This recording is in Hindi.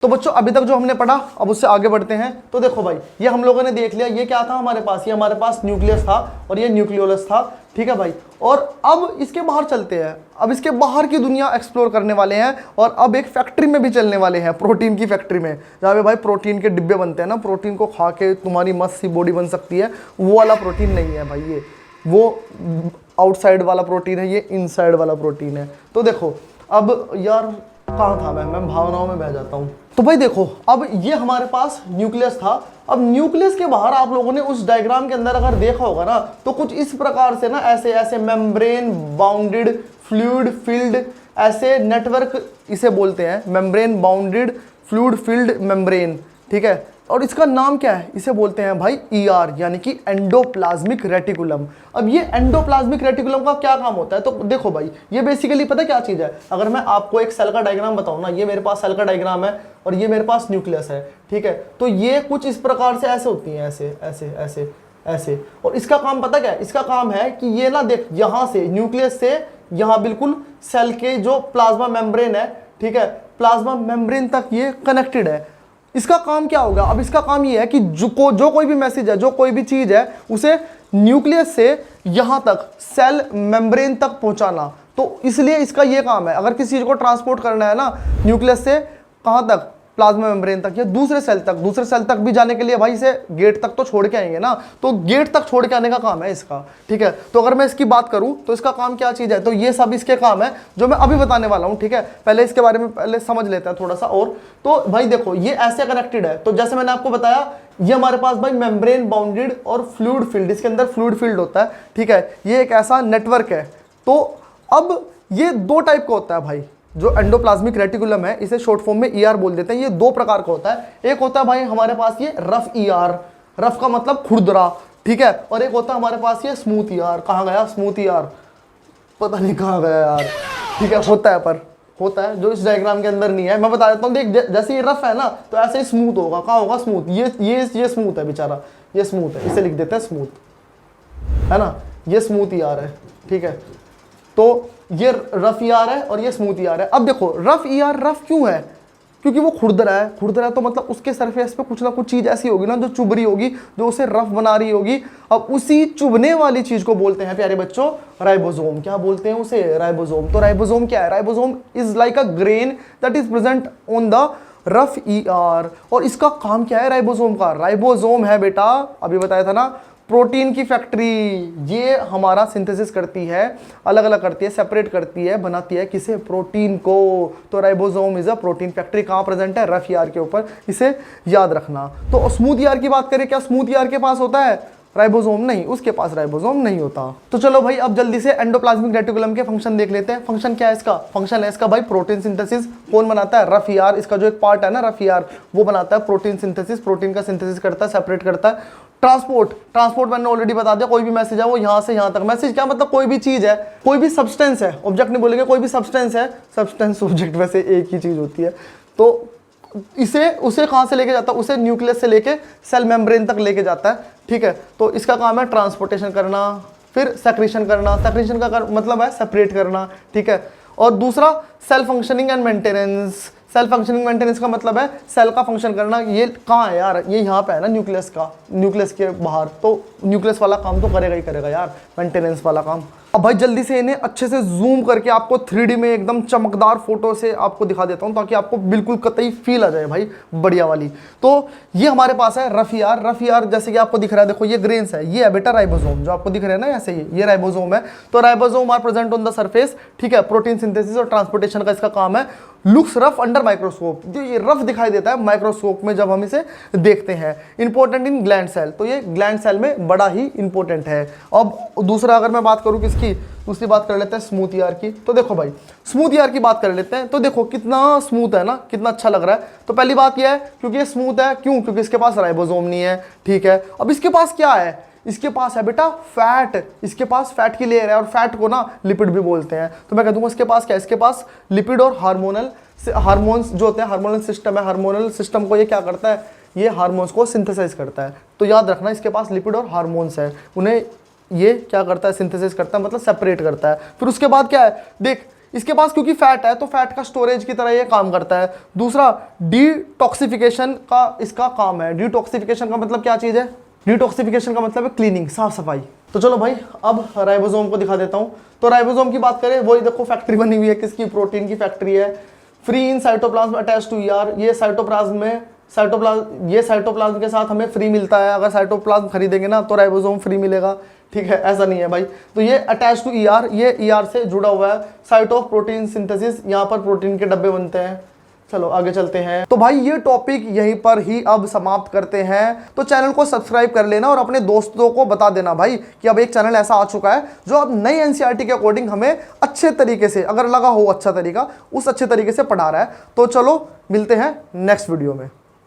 तो बच्चों अभी तक जो हमने पढ़ा अब उससे आगे बढ़ते हैं। तो देखो भाई, ये हम लोगों ने देख लिया ये क्या था हमारे पास, ये हमारे पास न्यूक्लियस था और ये न्यूक्लियोलस था, ठीक है भाई। और अब इसके बाहर चलते हैं, अब इसके बाहर की दुनिया एक्सप्लोर करने वाले हैं और अब एक फैक्ट्री में भी चलने वाले हैं, प्रोटीन की फैक्ट्री में, जहाँ पे भाई प्रोटीन के डिब्बे बनते हैं ना, प्रोटीन को खा के तुम्हारी मस्त सी बॉडी बन सकती है, वो वाला प्रोटीन नहीं है भाई, ये वो आउटसाइड वाला प्रोटीन है, ये इनसाइड वाला प्रोटीन है। तो देखो अब यार कहाँ था मैं भावनाओं में बह जाता हूँ। तो भाई देखो अब ये हमारे पास न्यूक्लियस था, अब न्यूक्लियस के बाहर आप लोगों ने उस डायग्राम के अंदर अगर देखा होगा ना, तो कुछ इस प्रकार से ना ऐसे ऐसे मेम्ब्रेन बाउंडेड फ्लूइड फील्ड ऐसे नेटवर्क इसे बोलते हैं, membrane bounded fluid field membrane, ठीक है। और इसका नाम क्या है, इसे बोलते हैं भाई ER यानी कि एंडोप्लाज्मिक रेटिकुलम। अब ये एंडोप्लाज्मिक रेटिकुलम का क्या काम होता है, तो देखो भाई ये बेसिकली पता क्या चीज़ है, अगर मैं आपको एक सेल का डायग्राम बताऊं ना, ये मेरे पास सेल का डायग्राम है और ये मेरे पास न्यूक्लियस है, ठीक है। तो ये कुछ इस प्रकार से ऐसे होती हैं, ऐसे ऐसे ऐसे ऐसे, और इसका काम पता क्या है, इसका काम है कि ये ना देख यहाँ से न्यूक्लियस से यहाँ बिल्कुल सेल के जो प्लाज्मा मेम्ब्रेन है, ठीक है, प्लाज्मा मेम्ब्रेन तक ये कनेक्टेड है। इसका काम क्या होगा, अब इसका काम ये है कि जो कोई भी मैसेज है, जो कोई भी चीज़ है, उसे न्यूक्लियस से यहाँ तक सेल मेम्ब्रेन तक पहुँचाना। तो इसलिए इसका ये काम है, अगर किसी चीज़ को ट्रांसपोर्ट करना है ना न्यूक्लियस से कहाँ तक, प्लाज्मा मेम्ब्रेन तक या दूसरे सेल तक भी जाने के लिए भाई इसे गेट तक तो छोड़ के आएंगे ना, तो गेट तक छोड़ के आने का काम है इसका, ठीक है। तो अगर मैं इसकी बात करूं तो इसका काम क्या चीज़ है, तो ये सब इसके काम है जो मैं अभी बताने वाला हूं, ठीक है। पहले इसके बारे में पहले समझ लेते हैं थोड़ा सा और। तो भाई देखो ये ऐसे कनेक्टेड है, तो जैसे मैंने आपको बताया ये हमारे पास भाई मेम्ब्रेन बाउंडेड और फ्लूइड फील्ड, इसके अंदर फ्लूइड फील्ड होता है, ठीक है। ये एक ऐसा नेटवर्क है। तो अब ये दो टाइप का होता है भाई, जो एंडोप्लाज्मिक रेटिकुलम है इसे शॉर्ट फॉर्म में ER बोल देते हैं। ये दो प्रकार का होता है, एक होता है भाई हमारे पास ये रफ ER, रफ का मतलब खुरदरा, ठीक है, और एक होता है हमारे पास ये स्मूथ ER। कहाँ गया स्मूथ ER, पता नहीं कहाँ गया यार, ठीक है, होता है पर होता है जो इस डायग्राम के अंदर नहीं है। मैं बता देता हूँ, देख जैसे ये रफ है ना तो ऐसे ही स्मूथ होगा। कहाँ होगा स्मूथ, ये स्मूथ है बेचारा, ये स्मूथ है, इसे लिख देते हैं स्मूथ, है ना, ये स्मूथ ER है, ठीक है। तो ये रफ ER है और ये स्मूथ ER है। अब देखो रफ ER रफ क्यों है, क्योंकि वो खुरदरा है, खुरदरा है तो मतलब उसके सरफेस पे कुछ ना कुछ चीज़ ऐसी होगी ना जो चुभ रही होगी, जो उसे रफ बना रही होगी। अब उसी चुभने वाली चीज़ को बोलते हैं प्यारे बच्चों राइबोसोम। क्या बोलते हैं उसे, राइबोसोम। तो राइबोसोम क्या है, ribosome is like a grain that is present on the rough ER। और इसका काम क्या है राइबोसोम का, राइबोसोम है बेटा अभी बताया था ना प्रोटीन की फैक्ट्री। ये हमारा सिंथेसिस करती है, अलग अलग करती है, सेपरेट करती है, बनाती है किसे, प्रोटीन को। तो ribosome is a protein factory. कहाँ प्रेजेंट है, रफ ER के ऊपर, इसे याद रखना। तो स्मूथ ER की बात करें, क्या स्मूथ ER के पास होता है राइबोसोम, नहीं, उसके पास राइबोसोम नहीं होता। तो चलो भाई अब जल्दी से एंडोप्लाज्मिक रेटिकुलम के फंक्शन देख लेते हैं। फंक्शन क्या है इसका, फंक्शन है इसका भाई प्रोटीन सिंथेसिस। कौन बनाता है, रफ ER, इसका जो एक पार्ट है ना रफ ER, वो बनाता है प्रोटीन सिंथेसिस, प्रोटीन का सिंथेसिस करता है, सेपरेट करता है। ट्रांसपोर्ट मैंने ऑलरेडी बता दिया, कोई भी मैसेज है वो यहाँ से यहाँ तक। मैसेज क्या मतलब, कोई भी चीज है, कोई भी सब्सटेंस है, ऑब्जेक्ट नहीं बोलेंगे, कोई भी सब्सटेंस है, सब्सटेंस ऑब्जेक्ट वैसे एक ही चीज होती है। तो उसे कहाँ से लेके जाता है, उसे न्यूक्लियस से लेके सेल मेम्ब्रेन तक लेके जाता है, ठीक है। तो इसका काम है ट्रांसपोर्टेशन करना, फिर सेक्रेशन करना। सेक्रेशन का मतलब है सेपरेट करना, ठीक है। और दूसरा cell functioning and maintenance. Cell functioning maintenance का मतलब है सेल का फंक्शन करना। ये कहाँ है यार, ये यहाँ पे है ना न्यूक्लियस का, न्यूक्लियस के बाहर। तो न्यूक्लियस वाला काम तो करेगा ही करेगा यार, मेंटेनेंस वाला काम। अब भाई जल्दी से इन्हें अच्छे से जूम करके आपको 3D में एकदम चमकदार फोटो से आपको दिखा देता हूँ, ताकि आपको बिल्कुल कतई फील आ जाए भाई, बढ़िया वाली। तो ये हमारे पास है रफ ER। रफ ER जैसे कि आपको दिख रहा है, देखो ये ग्रेन्स है, ये है बेटा राइबोसोम, जो आपको दिख रहा है ना ऐसे ही, ये राइबोसोम है। तो ribosome are present on the surface, ठीक है। प्रोटीन सिंथेसिस और ट्रांसपोर्टेशन का इसका काम है। लुक्स रफ अंडर माइक्रोस्कोप, जो ये रफ दिखाई देता है माइक्रोस्कोप में जब हम इसे देखते हैं। इंपॉर्टेंट इन ग्लैंड सेल, तो ये ग्लैंड सेल में बड़ा ही इंपॉर्टेंट है। अब दूसरा अगर मैं बात करूं किसकी, दूसरी बात कर लेते हैं स्मूथ ER की। तो देखो भाई स्मूथ ER की बात कर लेते हैं। तो देखो कितना स्मूथ है ना, कितना अच्छा लग रहा है। तो पहली बात यह है क्योंकि ये स्मूथ है, क्यों, क्योंकि इसके पास राइबोसोम नहीं है, ठीक है। अब इसके पास क्या है, इसके पास है बेटा फैट, इसके पास फैट की लेयर है, और फैट को ना लिपिड भी बोलते हैं। तो मैं कह दूंगा इसके पास क्या है, इसके पास लिपिड और हार्मोन्स जो होते हैं, हार्मोनल सिस्टम है। हार्मोनल सिस्टम को ये क्या करता है, ये हार्मोन्स को सिंथेसाइज करता है। तो याद रखना इसके पास लिपिड और हार्मोन्स है, उन्हें ये क्या करता है, सिंथेसिस करता है, मतलब सेपरेट करता है। फिर उसके बाद क्या है, देख इसके पास क्योंकि फैट है तो फैट का स्टोरेज की तरह ये काम करता है। दूसरा, डिटॉक्सिफिकेशन का इसका काम है। डिटॉक्सिफिकेशन का मतलब क्या चीज़ है? डिटॉक्सिफिकेशन का मतलब है क्लीनिंग, साफ सफाई। तो चलो भाई अब राइबोसोम को दिखा देता हूँ। तो राइबोसोम की बात करें, वही देखो फैक्ट्री बनी हुई है, किसकी? प्रोटीन की फैक्ट्री है। Free in cytoplasm attach to ER, ये साइटोप्लाज्म में ये साइटोप्लाज्म के साथ हमें फ्री मिलता है। अगर साइटोप्लाज्म खरीदेंगे ना तो राइबोसोम फ्री मिलेगा, ठीक है, ऐसा नहीं है भाई। तो ये अटैच टू ईआर, ये ईआर से जुड़ा हुआ है। साइट ऑफ प्रोटीन सिंथेसिस, यहाँ पर प्रोटीन के डब्बे बनते हैं। चलो आगे चलते हैं। तो भाई ये टॉपिक यहीं पर ही अब समाप्त करते हैं। तो चैनल को सब्सक्राइब कर लेना और अपने दोस्तों को बता देना भाई कि अब एक चैनल ऐसा आ चुका है जो अब नई एनसीईआरटी के अकॉर्डिंग हमें अच्छे तरीके से, अगर लगा हो अच्छा तरीका, उस अच्छे तरीके से पढ़ा रहा है। तो चलो मिलते हैं नेक्स्ट वीडियो में।